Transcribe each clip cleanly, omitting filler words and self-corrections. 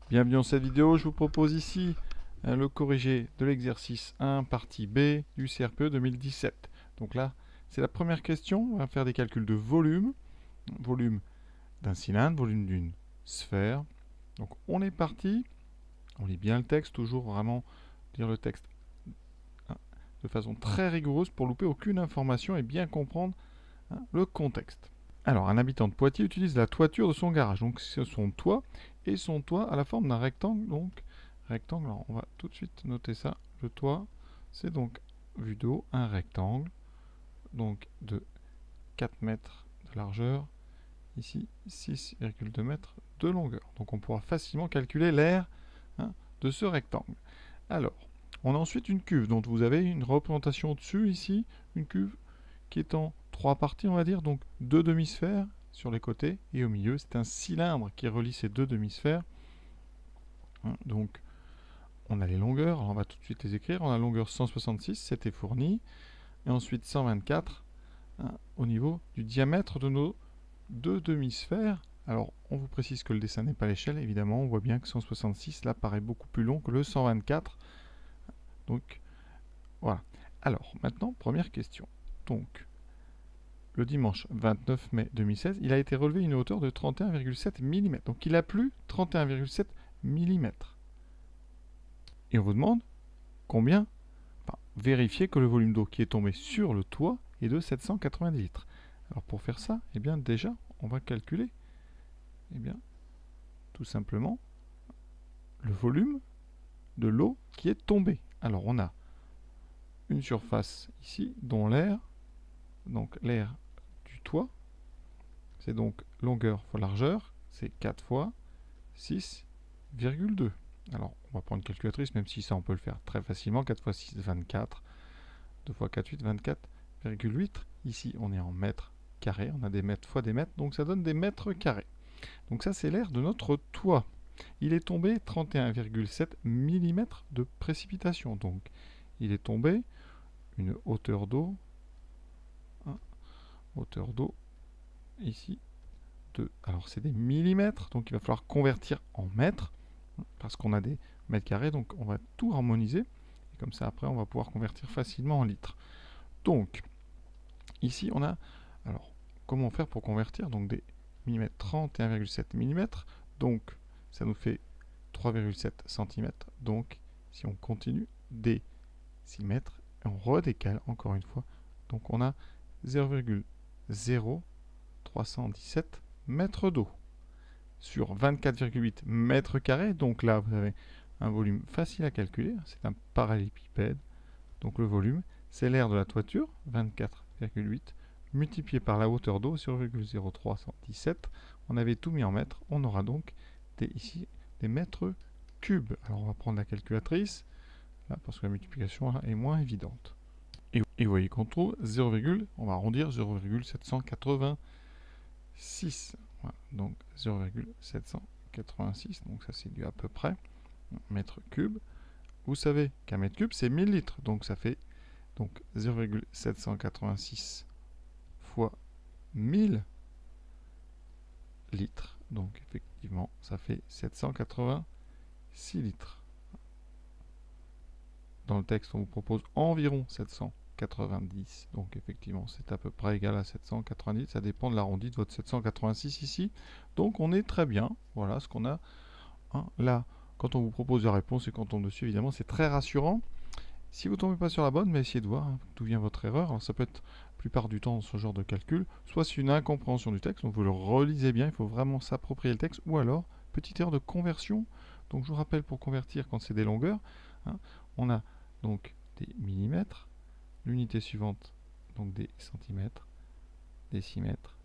Bienvenue dans cette vidéo, je vous propose ici le corrigé de l'exercice 1, partie B du CRPE 2017. Donc là, c'est la première question, on va faire des calculs de volume, volume d'un cylindre, volume d'une sphère. Donc on est parti, on lit bien le texte, toujours vraiment lire le texte de façon très rigoureuse pour louper aucune information et bien comprendre le contexte. Alors, un habitant de Poitiers utilise la toiture de son garage, donc c'est son toit, et son toit a la forme d'un rectangle, donc rectangle, alors on va tout de suite noter ça, le toit, c'est donc, vu de haut, un rectangle, donc de 4 mètres de largeur, ici 6,2 mètres de longueur. Donc on pourra facilement calculer l'aire de ce rectangle. Alors, on a ensuite une cuve, dont vous avez une représentation au-dessus, ici, une cuve qui est en 3 parties, on va dire, donc 2 demi-sphères sur les côtés, et au milieu, c'est un cylindre qui relie ces 2 demi-sphères. Donc, on a les longueurs, alors on va tout de suite les écrire. On a la longueur 166, c'était fourni, et ensuite 124 au niveau du diamètre de nos 2 demi-sphères. Alors, on vous précise que le dessin n'est pas à l'échelle, évidemment, on voit bien que 166, là, paraît beaucoup plus long que le 124. Donc, voilà. Alors, maintenant, première question. Donc, le dimanche 29 mai 2016, il a été relevé une hauteur de 31,7 mm. Donc il a plu 31,7 mm. Et on vous demande combien, enfin, vérifier que le volume d'eau qui est tombé sur le toit est de 790 litres. Alors pour faire ça, eh bien déjà, on va calculer, eh bien, tout simplement, le volume de l'eau qui est tombée. Alors on a une surface ici, dont l'air, donc l'air du toit, c'est donc longueur fois largeur, c'est 4 fois 6,2. Alors, on va prendre une calculatrice, même si ça, on peut le faire très facilement. 4 fois 6, 24. 2 fois 4, 8, 24,8. Ici, on est en mètres carrés. On a des mètres fois des mètres, donc ça donne des mètres carrés. Donc ça, c'est l'air de notre toit. Il est tombé 31,7 mm de précipitation. Donc, il est tombé une hauteur d'eau, ici, alors c'est des millimètres, donc il va falloir convertir en mètres, parce qu'on a des mètres carrés, donc on va tout harmoniser, et comme ça après on va pouvoir convertir facilement en litres. Donc, ici on a, alors comment faire pour convertir, donc des millimètres, 31,7 mm, donc ça nous fait 3,7 cm, donc si on continue, décimètres, et on redécale encore une fois, donc on a 0,0317 mètres d'eau sur 24,8 mètres carrés. Donc là, vous avez un volume facile à calculer. C'est un parallélépipède. Donc le volume, c'est l'air de la toiture, 24,8, multiplié par la hauteur d'eau sur 0,0317. On avait tout mis en mètres. On aura donc ici des mètres cubes. Alors on va prendre la calculatrice, là, parce que la multiplication là, est moins évidente. Et vous voyez qu'on trouve 0, on va arrondir 0,786. Voilà, donc 0,786, donc ça c'est du à peu près, mètre cube. Vous savez qu'un mètre cube c'est 1000 litres, donc ça fait donc 0,786 fois 1000 litres. Donc effectivement ça fait 786 litres. Dans le texte on vous propose environ 790, donc effectivement c'est à peu près égal à 790, ça dépend de l'arrondi de votre 786 ici, donc on est très bien, voilà ce qu'on a. Là, quand on vous propose la réponse et quand on dessus, évidemment c'est très rassurant. Si vous ne tombez pas sur la bonne, mais essayez de voir d'où vient votre erreur. Alors ça peut être la plupart du temps ce genre de calcul, soit c'est une incompréhension du texte, donc vous le relisez bien, il faut vraiment s'approprier le texte, ou alors petite erreur de conversion. Donc je vous rappelle, pour convertir quand c'est des longueurs, on a donc des millimètres, l'unité suivante donc des centimètres, décimètres,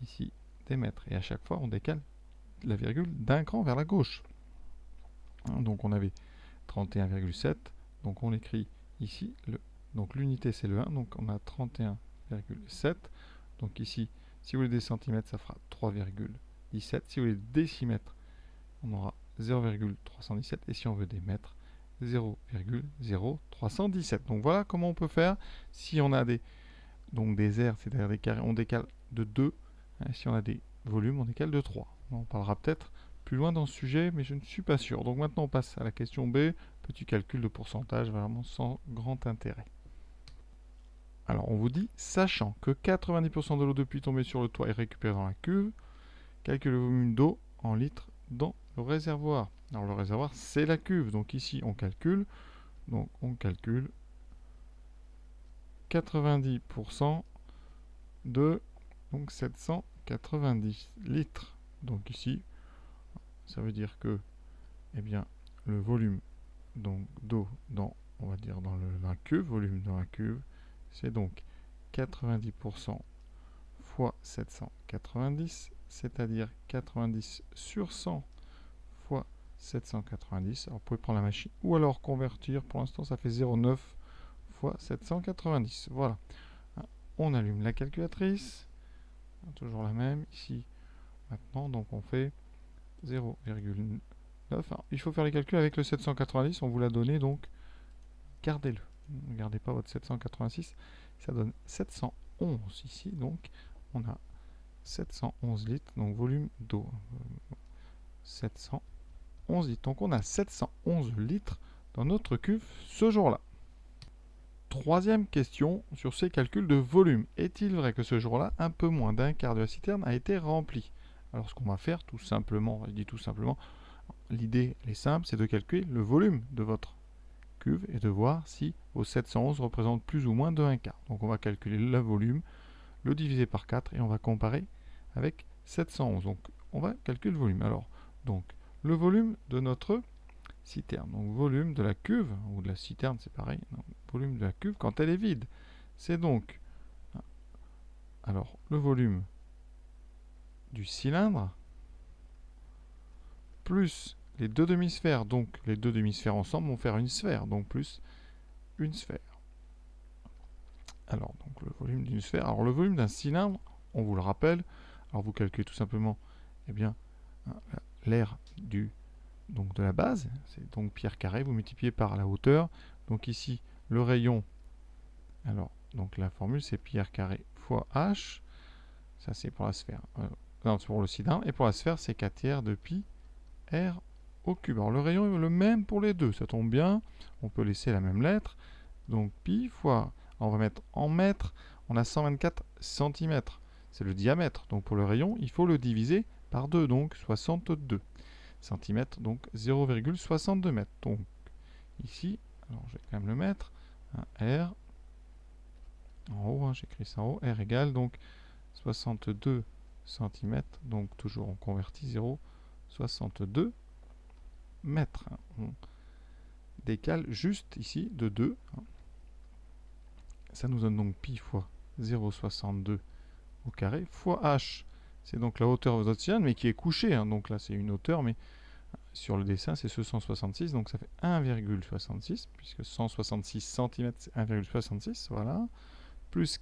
ici des mètres, et à chaque fois on décale la virgule d'un cran vers la gauche. Donc on avait 31,7, donc on écrit ici donc l'unité c'est le 1, donc on a 31,7, donc ici si vous voulez des centimètres ça fera 3,17, si vous voulez des décimètres on aura 0,317, et si on veut des mètres 0,0317. Donc voilà comment on peut faire si on a des aires, c'est-à-dire des carrés, on décale de 2, si on a des volumes on décale de 3. On en parlera peut-être plus loin dans ce sujet, mais je ne suis pas sûr. Donc maintenant, on passe à la question B. Petit calcul de pourcentage, vraiment sans grand intérêt. Alors, on vous dit, sachant que 90% de l'eau de pluie tombée sur le toit est récupérée dans la cuve, calcule le volume d'eau en litres dans le réservoir. Alors, le réservoir, c'est la cuve. Donc ici, on calcule. Donc, on calcule 90% de donc 790 litres. Donc ici, ça veut dire que eh bien, le volume d'eau dans, on va dire, dans la cuve, volume dans la cuve, c'est donc 90% fois 790, c'est-à-dire 90 sur 100 fois 790. Alors, vous pouvez prendre la machine ou alors convertir. Pour l'instant, ça fait 0,9 fois 790. Voilà. On allume la calculatrice. Toujours la même. Ici, maintenant, donc on fait 0,9. Alors, il faut faire les calculs avec le 790. On vous l'a donné, donc gardez-le. Ne gardez pas votre 786. Ça donne 711 ici. Donc, on a 711 litres. Donc, volume d'eau. 711 litres. Donc, on a 711 litres dans notre cuve ce jour-là. Troisième question sur ces calculs de volume. Est-il vrai que ce jour-là, un peu moins d'un quart de la citerne a été rempli? Alors, ce qu'on va faire, tout simplement, je dis tout simplement, l'idée est simple, c'est de calculer le volume de votre cuve et de voir si vos 711 représentent plus ou moins de 1 quart. Donc, on va calculer le volume, le diviser par 4 et on va comparer avec 711. Donc, on va calculer le volume. Alors, donc, le volume de notre citerne. Donc, volume de la cuve, ou de la citerne, c'est pareil. Donc, volume de la cuve quand elle est vide. C'est donc, alors, le volume du cylindre plus les deux demi-sphères. Donc, les deux demi-sphères ensemble vont faire une sphère. Donc, plus une sphère. Alors, donc, le volume d'une sphère. Alors, le volume d'un cylindre, on vous le rappelle. Alors, vous calculez tout simplement, eh bien, l'air donc de la base, c'est donc pierre carré, vous multipliez par la hauteur. Donc ici, le rayon, alors, donc la formule, c'est pierre carré fois h. Ça, c'est pour la sphère. Non, c'est pour le cylindre. Et pour la sphère, c'est 4 tiers de pi r au cube. Alors, le rayon est le même pour les deux. Ça tombe bien. On peut laisser la même lettre. Donc, pi fois, on va mettre en mètres. On a 124 cm. C'est le diamètre. Donc, pour le rayon, il faut le diviser par 2. Donc, 62 cm, donc 0,62 mètres. Donc ici, alors je vais quand même le mettre, R, en haut, j'écris ça en haut, R égale donc 62 cm, donc toujours on convertit 0,62 mètres. On décale juste ici de 2. Ça nous donne donc pi fois 0,62 au carré, fois h, c'est donc la hauteur de votre cylindre, mais qui est couchée, donc là c'est une hauteur, mais sur le dessin, c'est ce 166, donc ça fait 1,66, puisque 166 cm, c'est 1,66, voilà, plus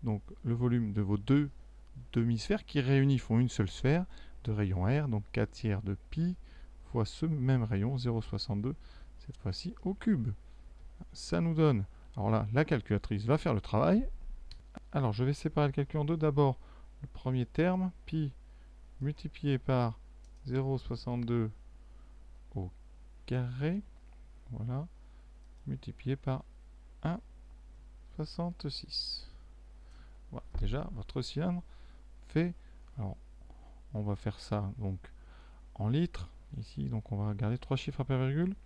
donc le volume de vos deux demi-sphères qui réunis font une seule sphère de rayon R, donc 4 tiers de pi fois ce même rayon, 0,62, cette fois-ci au cube. Ça nous donne, alors là, la calculatrice va faire le travail. Alors, je vais séparer le calcul en deux. D'abord, le premier terme, pi multiplié par 0,62 au carré, voilà, multiplié par 1,66. Voilà, déjà, votre cylindre fait, alors, on va faire ça, donc, en litres, ici, donc on va garder 3 chiffres après virgule,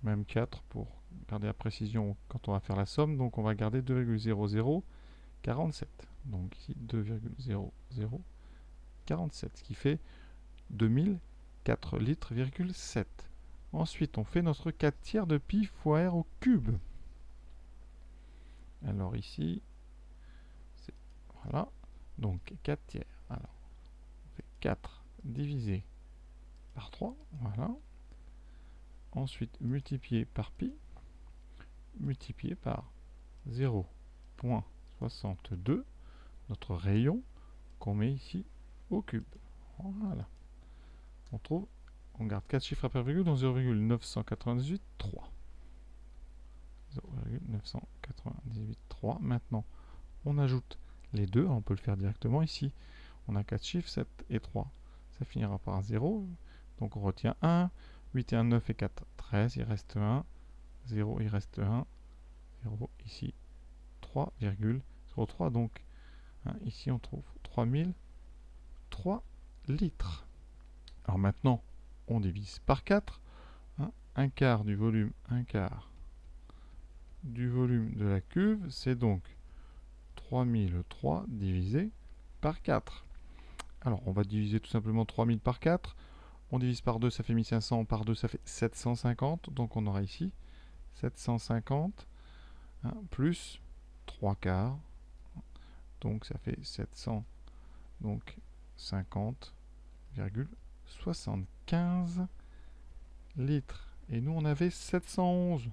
même 4 pour garder la précision quand on va faire la somme, donc on va garder 2,0047, donc ici, 2,0047, ce qui fait 2004 litres,7. Ensuite, on fait notre 4 tiers de pi fois r au cube. Alors ici, voilà, donc 4 tiers. Alors, on fait 4 divisé par 3, voilà. Ensuite, multiplié par pi, multiplié par 0,62, notre rayon qu'on met ici au cube. Voilà. On garde 4 chiffres après virgule, donc 0,998,3. 0,998,3. Maintenant, on ajoute les deux. On peut le faire directement ici. On a 4 chiffres, 7 et 3. ça finira par 0. Donc on retient 1. 8 et 1, 9 et 4, 13. Il reste 1. 0, il reste 1. 0, ici, 3,03. Donc, ici, on trouve 3003 litres. Alors maintenant, on divise par 4. Un quart du volume, de la cuve, c'est donc 3003 divisé par 4. Alors, on va diviser tout simplement 3000 par 4. On divise par 2, ça fait 1500. Par 2, ça fait 750. Donc, on aura ici 750 plus 3 quarts. Donc, ça fait 700. Donc, 50,75 litres. Et nous, on avait 711.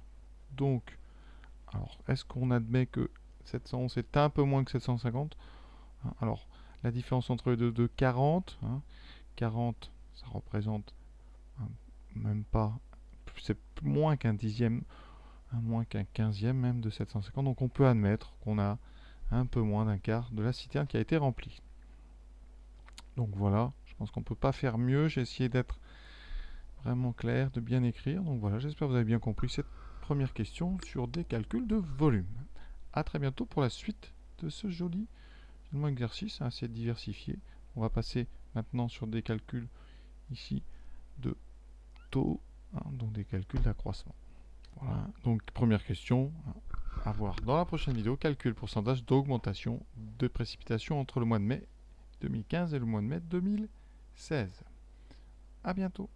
Donc, alors, est-ce qu'on admet que 711 est un peu moins que 750? Alors, la différence entre les deux, de 40. 40, ça représente même pas, c'est moins qu'un dixième, moins qu'un quinzième même de 750. Donc, on peut admettre qu'on a un peu moins d'un quart de la citerne qui a été remplie. Donc voilà, je pense qu'on ne peut pas faire mieux. J'ai essayé d'être vraiment clair, de bien écrire. Donc voilà, j'espère que vous avez bien compris cette première question sur des calculs de volume. A très bientôt pour la suite de ce joli exercice assez diversifié. On va passer maintenant sur des calculs ici de taux, donc des calculs d'accroissement. Voilà, donc première question à voir dans la prochaine vidéo, calcul pourcentage d'augmentation de précipitations entre le mois de mai 2015 et le mois de mai 2016. À bientôt.